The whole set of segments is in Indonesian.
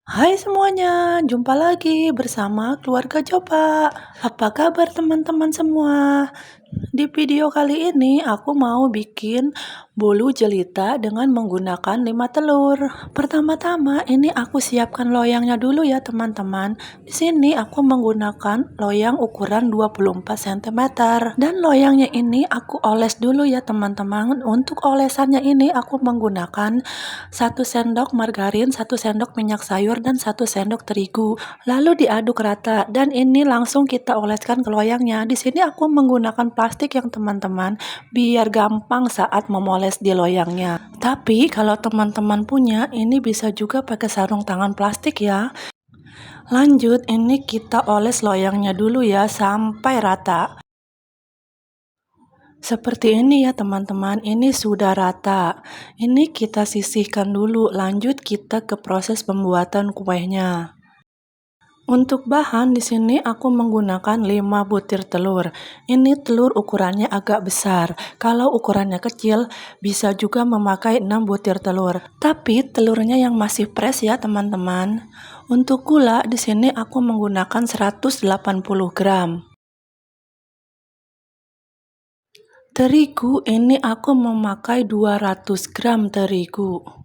Hai semuanya, jumpa lagi bersama keluarga Jopa. Apa kabar teman-teman semua? Di video kali ini aku mau bikin bolu jelita dengan menggunakan 5 telur. Pertama-tama ini aku siapkan loyangnya dulu ya teman-teman. Di sini aku menggunakan loyang ukuran 24 cm dan loyangnya ini aku oles dulu ya teman-teman. Untuk olesannya ini aku menggunakan 1 sendok margarin, 1 sendok minyak sayur dan 1 sendok terigu. Lalu diaduk rata dan ini langsung kita oleskan ke loyangnya. Di sini aku menggunakan plastik yang teman-teman biar gampang saat memoles di loyangnya. Tapi kalau teman-teman punya ini bisa juga pakai sarung tangan plastik ya. Lanjut ini kita oles loyangnya dulu ya sampai rata. Seperti ini ya teman-teman, ini sudah rata. Ini kita sisihkan dulu, lanjut kita ke proses pembuatan kuehnya. Untuk bahan di sini aku menggunakan 5 butir telur. Ini telur ukurannya agak besar. Kalau ukurannya kecil bisa juga memakai 6 butir telur. Tapi telurnya yang masih fresh ya teman-teman. Untuk gula di sini aku menggunakan 180 gram. Terigu ini aku memakai 200 gram terigu.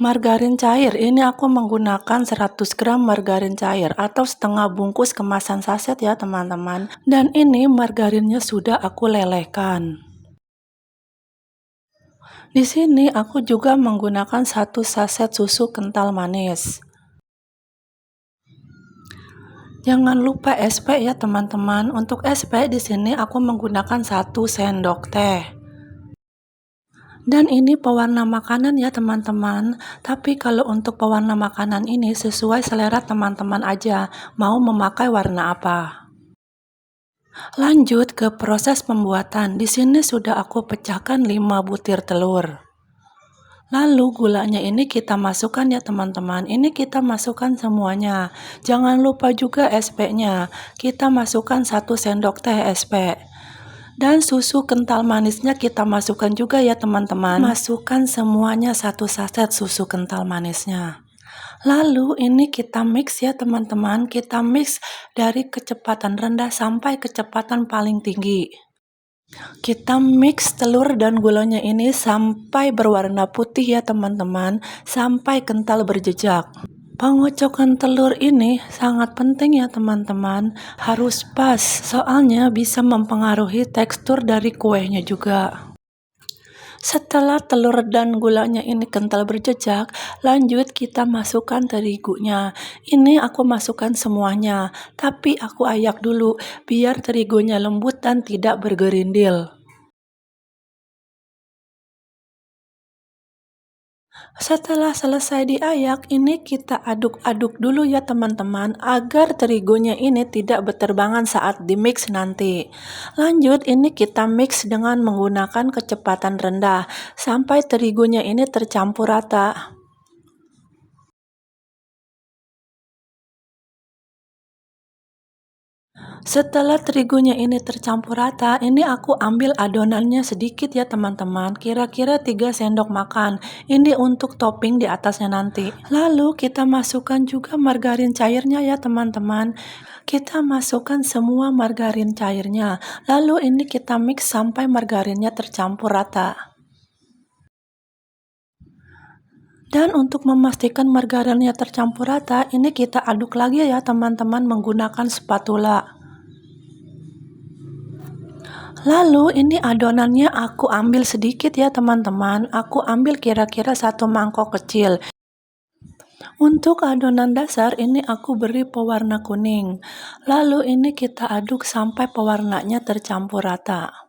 Margarin cair ini aku menggunakan 100 gram margarin cair atau setengah bungkus kemasan saset ya teman-teman. Dan ini margarinnya sudah aku lelehkan. Di sini aku juga menggunakan 1 saset susu kental manis. Jangan lupa SP ya teman-teman. Untuk SP di sini aku menggunakan 1 sendok teh. Dan ini pewarna makanan ya teman-teman. Tapi kalau untuk pewarna makanan ini sesuai selera teman-teman aja. Mau memakai warna apa? Lanjut ke proses pembuatan. Di sini sudah aku pecahkan 5 butir telur. Lalu gulanya ini kita masukkan ya teman-teman. Ini kita masukkan semuanya. Jangan lupa juga SP-nya. Kita masukkan 1 sendok teh SP. Dan susu kental manisnya kita masukkan juga ya teman-teman. Masukkan semuanya 1 saset susu kental manisnya. Lalu ini kita mix ya teman-teman. Kita mix dari kecepatan rendah sampai kecepatan paling tinggi. Kita mix telur dan gulanya ini sampai berwarna putih ya teman-teman. Sampai kental berjejak. Pengocokan telur ini sangat penting ya teman-teman, harus pas soalnya bisa mempengaruhi tekstur dari kuehnya juga. Setelah telur dan gulanya ini kental berjejak, lanjut kita masukkan terigunya. Ini aku masukkan semuanya, tapi aku ayak dulu biar terigunya lembut dan tidak bergerindil. Setelah selesai diayak, ini kita aduk-aduk dulu ya teman-teman agar terigunya ini tidak berterbangan saat dimix nanti. Lanjut ini kita mix dengan menggunakan kecepatan rendah sampai terigunya ini tercampur rata. Setelah terigunya ini tercampur rata, ini aku ambil adonannya sedikit ya teman-teman, kira-kira 3 sendok makan. Ini untuk topping di atasnya nanti. Lalu kita masukkan juga margarin cairnya ya teman-teman. Kita masukkan semua margarin cairnya. Lalu ini kita mix sampai margarinnya tercampur rata. Dan untuk memastikan margarinnya tercampur rata, ini kita aduk lagi ya teman-teman menggunakan spatula. Lalu ini adonannya aku ambil sedikit ya teman-teman. Aku ambil kira-kira 1 mangkok kecil. Untuk adonan dasar ini aku beri pewarna kuning. Lalu ini kita aduk sampai pewarnanya tercampur rata.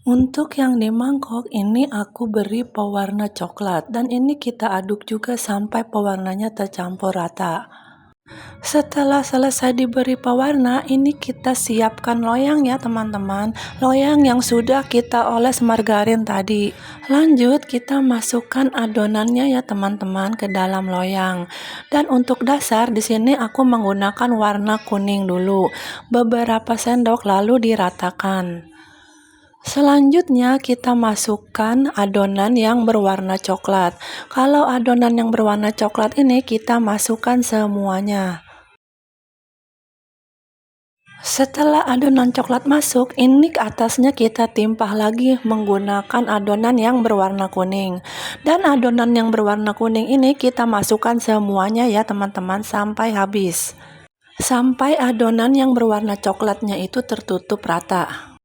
Untuk yang di mangkok ini aku beri pewarna coklat dan ini kita aduk juga sampai pewarnanya tercampur rata. Setelah selesai diberi pewarna, ini kita siapkan loyang ya teman-teman. Loyang yang sudah kita oles margarin tadi. Lanjut kita masukkan adonannya ya teman-teman ke dalam loyang. Dan untuk dasar di sini aku menggunakan warna kuning dulu. Beberapa sendok lalu diratakan. Selanjutnya kita masukkan adonan yang berwarna coklat. Kalau adonan yang berwarna coklat ini kita masukkan semuanya. Setelah adonan coklat masuk, ini ke atasnya kita timpah lagi menggunakan adonan yang berwarna kuning. Dan adonan yang berwarna kuning ini kita masukkan semuanya ya teman-teman sampai habis. Sampai adonan yang berwarna coklatnya itu tertutup rata.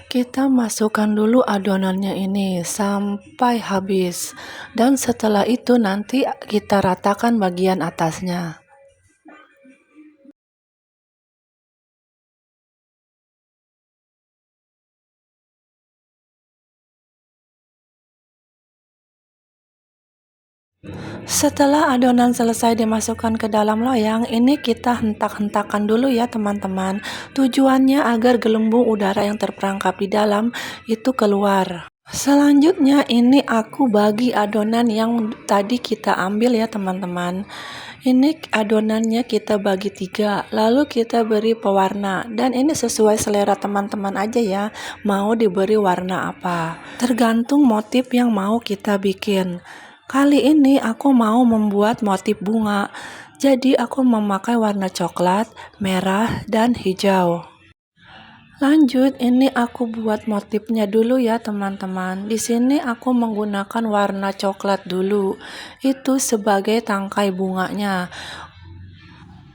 Kita masukkan dulu adonannya ini sampai habis. Dan setelah itu nanti kita ratakan bagian atasnya. Setelah adonan selesai dimasukkan ke dalam loyang, ini kita hentak-hentakan dulu ya teman-teman. Tujuannya agar gelembung udara yang terperangkap di dalam itu keluar. Selanjutnya ini aku bagi adonan yang tadi kita ambil ya teman-teman. Ini adonannya kita bagi 3, lalu kita beri pewarna. Dan ini sesuai selera teman-teman aja ya, mau diberi warna apa. Tergantung motif yang mau kita bikin. Kali ini aku mau membuat motif bunga, jadi aku memakai warna coklat, merah, dan hijau. Lanjut, ini aku buat motifnya dulu ya teman-teman. Di sini aku menggunakan warna coklat dulu, itu sebagai tangkai bunganya.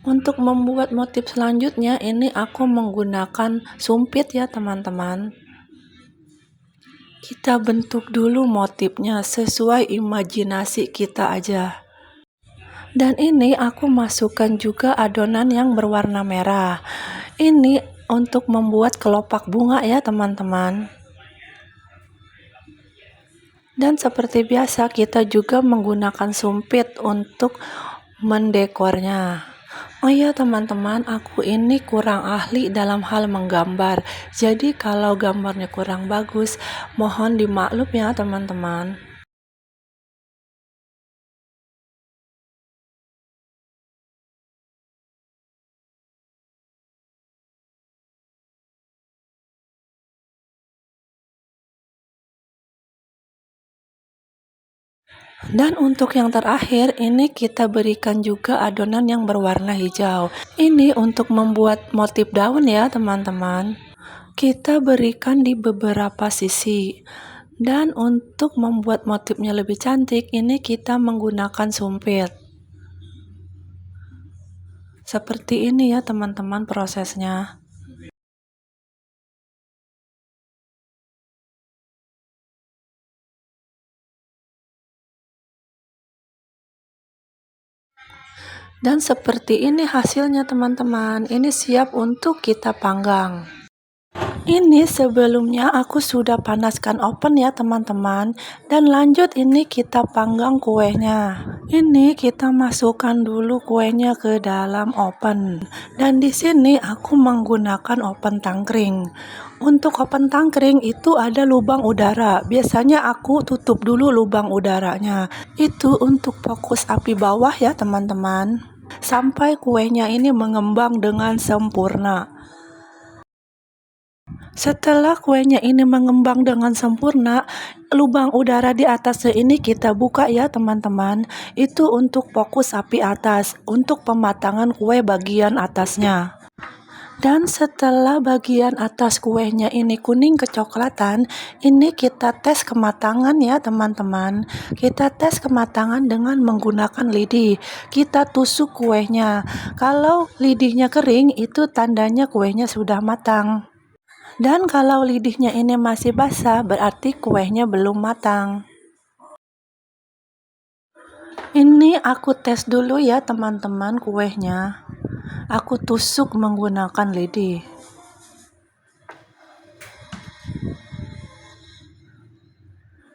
Untuk membuat motif selanjutnya, ini aku menggunakan sumpit ya teman-teman. Kita bentuk dulu motifnya sesuai imajinasi kita aja. Dan ini aku masukkan juga adonan yang berwarna merah. Ini untuk membuat kelopak bunga ya teman-teman. Dan seperti biasa kita juga menggunakan sumpit untuk mendekornya. Oh iya teman-teman, aku ini kurang ahli dalam hal menggambar. Jadi kalau gambarnya kurang bagus, mohon dimaklum ya teman-teman. Dan untuk yang terakhir, ini kita berikan juga adonan yang berwarna hijau. Ini untuk membuat motif daun ya teman-teman. Kita berikan di beberapa sisi. Dan untuk membuat motifnya lebih cantik, ini kita menggunakan sumpit. Seperti ini ya teman-teman prosesnya. Dan seperti ini hasilnya teman-teman. Ini siap untuk kita panggang. Ini sebelumnya aku sudah panaskan oven ya teman-teman. Dan lanjut ini kita panggang kuenya. Ini kita masukkan dulu kuenya ke dalam oven. Dan di sini aku menggunakan oven tangkring. Untuk oven tangkring itu ada lubang udara. Biasanya aku tutup dulu lubang udaranya. Itu untuk fokus api bawah ya teman-teman. Sampai kuenya ini mengembang dengan sempurna. Setelah kuenya ini mengembang dengan sempurna, lubang udara di atasnya ini kita buka ya teman-teman. Itu untuk fokus api atas, untuk pematangan kue bagian atasnya. Dan setelah bagian atas kuenya ini kuning kecoklatan, ini kita tes kematangan ya teman-teman. Kita tes kematangan dengan menggunakan lidi. Kita tusuk kuenya. Kalau lidihnya kering, itu tandanya kuenya sudah matang. Dan kalau lidihnya ini masih basah, berarti kuenya belum matang. Ini aku tes dulu ya teman-teman kuenya. Aku tusuk menggunakan lidi.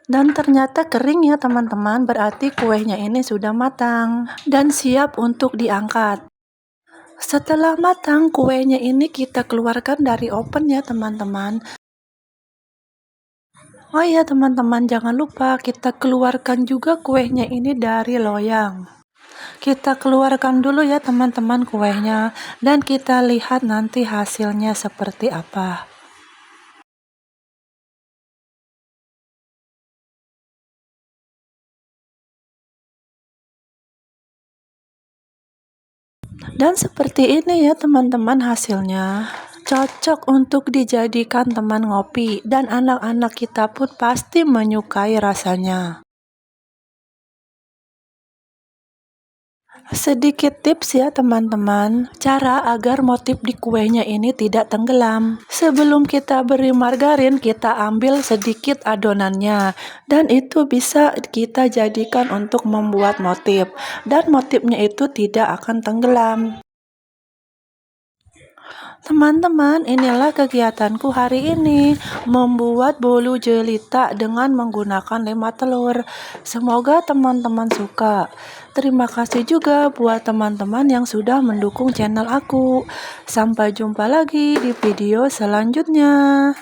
Dan ternyata kering ya teman-teman, berarti kuenya ini sudah matang dan siap untuk diangkat. Setelah matang, kuenya ini kita keluarkan dari oven ya teman-teman. Oh iya teman-teman, jangan lupa kita keluarkan juga kuenya ini dari loyang. Kita keluarkan dulu ya teman-teman kuenya, dan kita lihat nanti hasilnya seperti apa. Dan seperti ini ya teman-teman hasilnya. Cocok untuk dijadikan teman ngopi, dan anak-anak kita pun pasti menyukai rasanya. Sedikit tips ya teman-teman, cara agar motif di kuenya ini tidak tenggelam. Sebelum kita beri margarin, kita ambil sedikit adonannya, dan itu bisa kita jadikan untuk membuat motif, dan motifnya itu tidak akan tenggelam. Teman-teman, inilah kegiatanku hari ini, membuat bolu jelita dengan menggunakan 5 telur. Semoga teman-teman suka. Terima kasih juga buat teman-teman yang sudah mendukung channel aku. Sampai jumpa lagi di video selanjutnya.